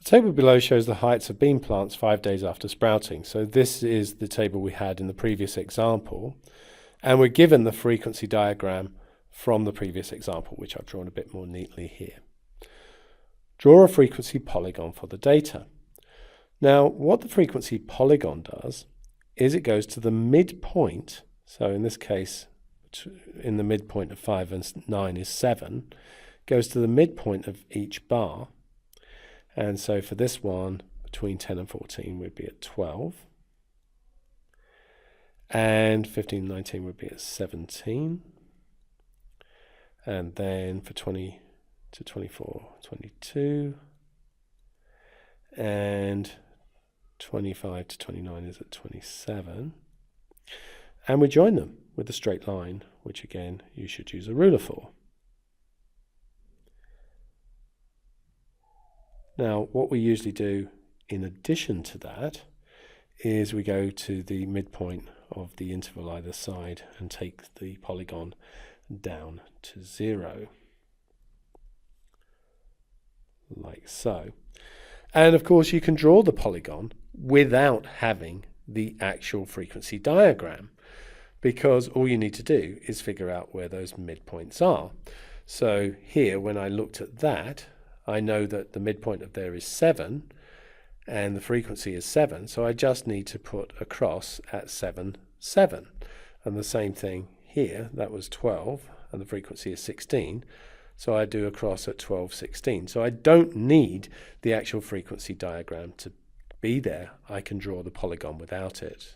The table below shows the heights of bean plants 5 days after sprouting. So this is the table we had in the previous example, and we're given the frequency diagram from the previous example, which I've drawn a bit more neatly here. Draw a frequency polygon for the data. Now, what the frequency polygon does is it goes to the midpoint. So in this case, in the midpoint of 5 and 9 is 7, goes to the midpoint of each bar. And so for this one, between 10 and 14 would be at 12. And 15 and 19 would be at 17. And then for 20 to 24, 22. And 25 to 29 is at 27. And we join them with a straight line, which again, you should use a ruler for. Now, what we usually do in addition to that is we go to the midpoint of the interval either side and take the polygon down to 0, like so. And of course, you can draw the polygon without having the actual frequency diagram, because all you need to do is figure out where those midpoints are. So here, when I looked at that, I know that the midpoint of there is 7 and the frequency is 7, so I just need to put a cross at 7, 7. And the same thing here, that was 12 and the frequency is 16, so I do a cross at 12, 16. So I don't need the actual frequency diagram to be there. I can draw the polygon without it.